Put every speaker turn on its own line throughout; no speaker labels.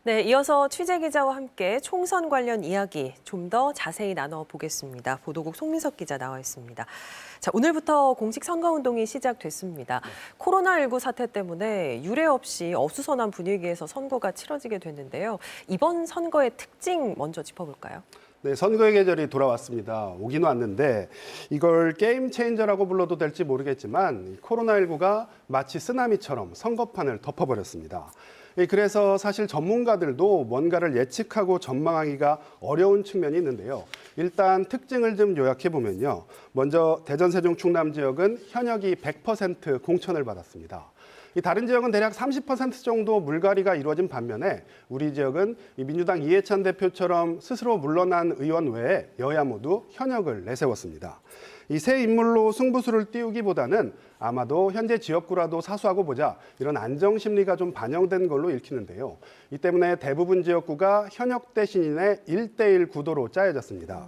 네, 이어서 취재 기자와 함께 총선 관련 이야기 좀 더 자세히 나눠보겠습니다. 보도국 송민석 기자 나와 있습니다. 자, 오늘부터 공식 선거운동이 시작됐습니다. 코로나19 사태 때문에 유례 없이 어수선한 분위기에서 선거가 치러지게 됐는데요. 이번 선거의 특징 먼저 짚어볼까요?
네, 선거의 계절이 돌아왔습니다. 오긴 왔는데 이걸 게임 체인저라고 불러도 될지 모르겠지만 코로나19가 마치 쓰나미처럼 선거판을 덮어버렸습니다. 그래서 사실 전문가들도 뭔가를 예측하고 전망하기가 어려운 측면이 있는데요. 일단 특징을 좀 요약해 보면요. 먼저 대전, 세종, 충남 지역은 현역이 100% 공천을 받았습니다. 이 다른 지역은 대략 30% 정도 물갈이가 이루어진 반면에 우리 지역은 이 민주당 이해찬 대표처럼 스스로 물러난 의원 외에 여야 모두 현역을 내세웠습니다. 이 새 인물로 승부수를 띄우기보다는 아마도 현재 지역구라도 사수하고 보자 이런 안정 심리가 좀 반영된 걸로 읽히는데요. 이 때문에 대부분 지역구가 현역 대 신인의 1대1 구도로 짜여졌습니다.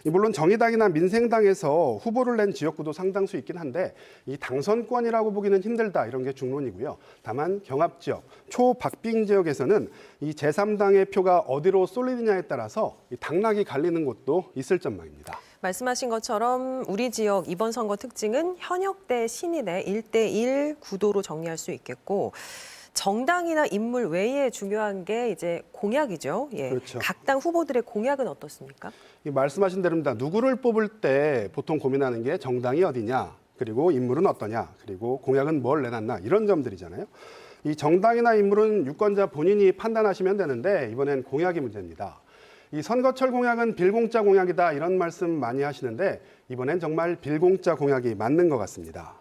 물론 정의당이나 민생당에서 후보를 낸 지역구도 상당수 있긴 한데 이 당선권이라고 보기는 힘들다 이런 게 중론이고요. 다만 경합 지역, 초박빙 지역에서는 이 제3당의 표가 어디로 쏠리느냐에 따라서 이 당락이 갈리는 곳도 있을 전망입니다.
말씀하신 것처럼 우리 지역 이번 선거 특징은 현역 대 신인의 1대1 구도로 정리할 수 있겠고 정당이나 인물 외에 중요한 게 이제 공약이죠. 예.
그렇죠.
각 당 후보들의 공약은 어떻습니까?
말씀하신 대로입니다. 누구를 뽑을 때 보통 고민하는 게 정당이 어디냐, 그리고 인물은 어떠냐, 그리고 공약은 뭘 내놨나 이런 점들이잖아요. 이 정당이나 인물은 유권자 본인이 판단하시면 되는데 이번엔 공약이 문제입니다. 이 선거철 공약은 빌공짜 공약이다 이런 말씀 많이 하시는데 이번엔 정말 빌공짜 공약이 맞는 것 같습니다.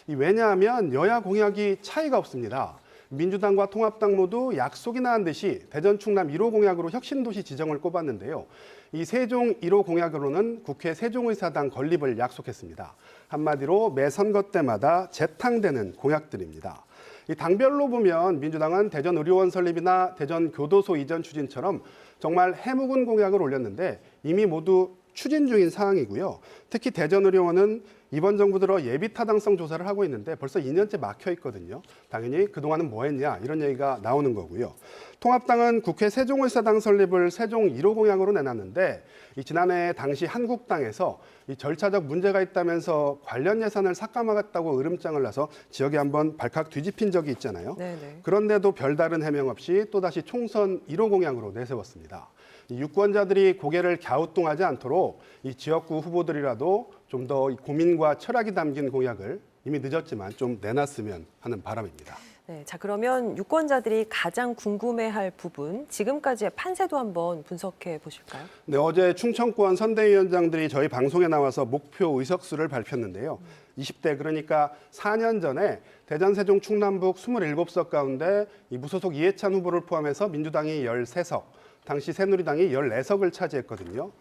왜냐하면 여야 공약이 차이가 없습니다. 민주당과 통합당 모두 약속이나 한 듯이 대전 충남 1호 공약으로 혁신도시 지정을 꼽았는데요. 이 세종 1호 공약으로는 국회 세종의사당 건립을 약속했습니다. 한마디로 매 선거 때마다 재탕되는 공약들입니다. 이 당별로 보면 민주당은 대전 의료원 설립이나 대전 교도소 이전 추진처럼 정말 해묵은 공약을 올렸는데 이미 모두 추진 중인 사항이고요. 특히 대전 의료원은 이번 정부 들어 예비 타당성 조사를 하고 있는데 벌써 2년째 막혀 있거든요. 당연히 그동안은 뭐 했냐 이런 얘기가 나오는 거고요. 통합당은 국회 세종의사당 설립을 세종 1호 공약으로 내놨는데 지난해 당시 한국당에서 이 절차적 문제가 있다면서 관련 예산을 삭감하겠다고 으름장을 놔서 지역에 한번 발칵 뒤집힌 적이 있잖아요.
네네.
그런데도 별다른 해명 없이 또다시 총선 1호 공약으로 내세웠습니다. 이 유권자들이 고개를 갸우뚱하지 않도록 이 지역구 후보들이라도 좀 더 고민과 철학이 담긴 공약을 이미 늦었지만 좀 내놨으면 하는 바람입니다.
네, 자 그러면 유권자들이 가장 궁금해할 부분 지금까지의 판세도 한번 분석해 보실까요?
네, 어제 충청권 선대위원장들이 저희 방송에 나와서 목표 의석수를 발표했는데요. 20대 그러니까 4년 전에 대전, 세종, 충남북 27석 가운데 이 무소속 이해찬 후보를 포함해서 민주당이 13석, 당시 새누리당이 14석을 차지했거든요.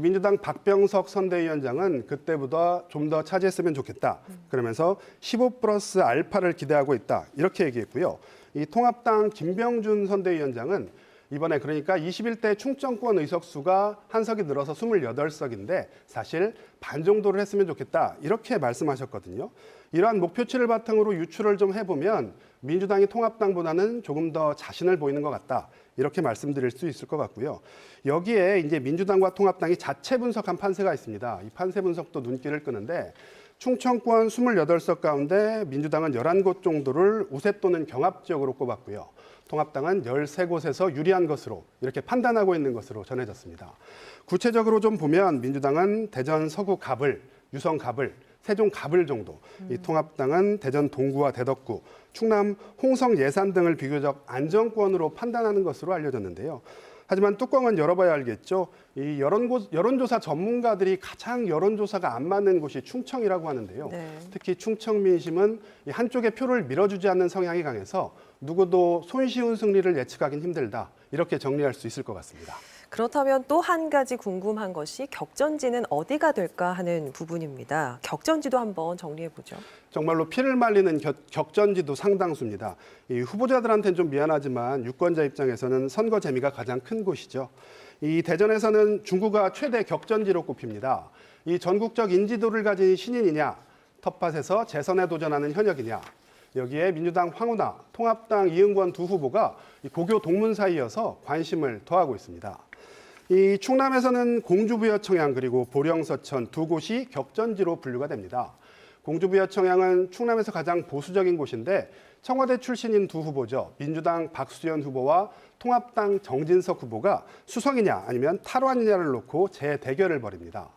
민주당 박병석 선대위원장은 그때보다 좀 더 차지했으면 좋겠다. 그러면서 15+ 알파를 기대하고 있다. 이렇게 얘기했고요. 이 통합당 김병준 선대위원장은 이번에 그러니까 21대 충청권 의석수가 한 석이 늘어서 28석인데 사실 반 정도를 했으면 좋겠다. 이렇게 말씀하셨거든요. 이러한 목표치를 바탕으로 유추를 좀 해보면 민주당이 통합당보다는 조금 더 자신을 보이는 것 같다. 이렇게 말씀드릴 수 있을 것 같고요. 여기에 이제 민주당과 통합당이 자체 분석한 판세가 있습니다. 이 판세 분석도 눈길을 끄는데 충청권 28석 가운데 민주당은 11곳 정도를 우세 또는 경합 지역으로 꼽았고요. 통합당은 13곳에서 유리한 것으로 이렇게 판단하고 있는 것으로 전해졌습니다. 구체적으로 좀 보면 민주당은 대전 서구 갑을, 유성 갑을, 세종 갑을 정도, 이 통합당은 대전 동구와 대덕구, 충남 홍성 예산 등을 비교적 안정권으로 판단하는 것으로 알려졌는데요. 하지만 뚜껑은 열어봐야 알겠죠. 이 여론조사 전문가들이 가장 여론조사가 안 맞는 곳이 충청이라고 하는데요.
네.
특히 충청 민심은 한쪽의 표를 밀어주지 않는 성향이 강해서 누구도 손쉬운 승리를 예측하기는 힘들다. 이렇게 정리할 수 있을 것 같습니다.
그렇다면 또 한 가지 궁금한 것이 격전지는 어디가 될까 하는 부분입니다. 격전지도 한번 정리해 보죠.
정말로 피를 말리는 격전지도 상당수입니다. 이 후보자들한테는 좀 미안하지만 유권자 입장에서는 선거 재미가 가장 큰 곳이죠. 이 대전에서는 중구가 최대 격전지로 꼽힙니다. 이 전국적 인지도를 가진 신인이냐, 텃밭에서 재선에 도전하는 현역이냐, 여기에 민주당 황운하, 통합당 이응권 두 후보가 고교 동문 사이여서 관심을 더하고 있습니다. 이 충남에서는 공주부여청양 그리고 보령서천 두 곳이 격전지로 분류가 됩니다. 공주부여청양은 충남에서 가장 보수적인 곳인데 청와대 출신인 두 후보죠. 민주당 박수현 후보와 통합당 정진석 후보가 수성이냐 아니면 탈환이냐를 놓고 재대결을 벌입니다.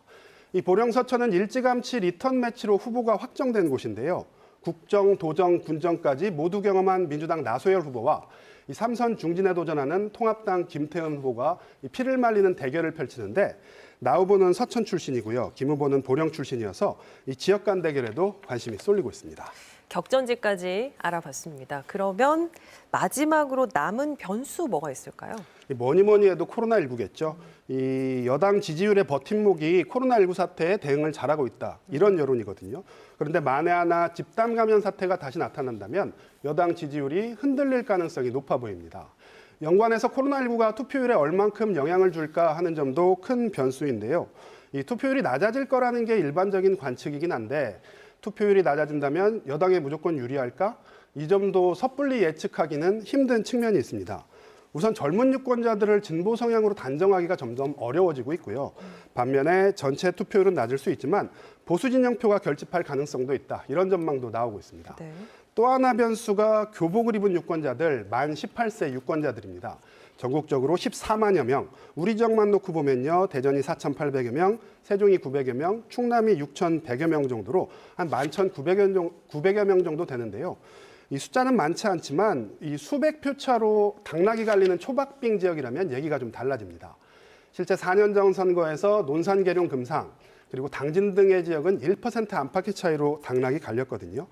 이 보령서천은 일찌감치 리턴 매치로 후보가 확정된 곳인데요. 국정, 도정, 군정까지 모두 경험한 민주당 나소열 후보와 이 삼선 중진에 도전하는 통합당 김태흠 후보가 피를 말리는 대결을 펼치는데 나 후보는 서천 출신이고요. 김 후보는 보령 출신이어서 이 지역 간 대결에도 관심이 쏠리고 있습니다.
격전지까지 알아봤습니다. 그러면 마지막으로 남은 변수 뭐가 있을까요?
뭐니 해도 코로나19겠죠. 이 여당 지지율의 버팀목이 코로나19 사태에 대응을 잘하고 있다. 이런 여론이거든요. 그런데 만에 하나 집단 감염 사태가 다시 나타난다면 여당 지지율이 흔들릴 가능성이 높아 보입니다. 연관해서 코로나19가 투표율에 얼만큼 영향을 줄까 하는 점도 큰 변수인데요. 이 투표율이 낮아질 거라는 게 일반적인 관측이긴 한데 투표율이 낮아진다면 여당에 무조건 유리할까? 이 점도 섣불리 예측하기는 힘든 측면이 있습니다. 우선 젊은 유권자들을 진보 성향으로 단정하기가 점점 어려워지고 있고요. 반면에 전체 투표율은 낮을 수 있지만 보수 진영표가 결집할 가능성도 있다. 이런 전망도 나오고 있습니다.
네.
또 하나 변수가 교복을 입은 유권자들, 만 18세 유권자들입니다. 전국적으로 14만여 명, 우리 지역만 놓고 보면요. 대전이 4,800여 명, 세종이 900여 명, 충남이 6,100여 명 정도로 한 11,900여 명 정도 되는데요. 이 숫자는 많지 않지만 이 수백 표 차로 당락이 갈리는 초박빙 지역이라면 얘기가 좀 달라집니다. 실제 4년 전 선거에서 논산, 계룡, 금상 그리고 당진 등의 지역은 1% 안팎의 차이로 당락이 갈렸거든요.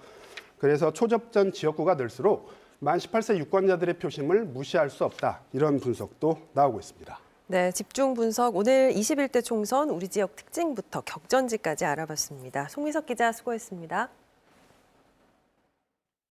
그래서 초접전 지역구가 늘수록 만 18세 유권자들의 표심을 무시할 수 없다. 이런 분석도 나오고 있습니다.
네, 집중 분석 오늘 21대 총선 우리 지역 특징부터 격전지까지 알아봤습니다. 송민석 기자 수고했습니다.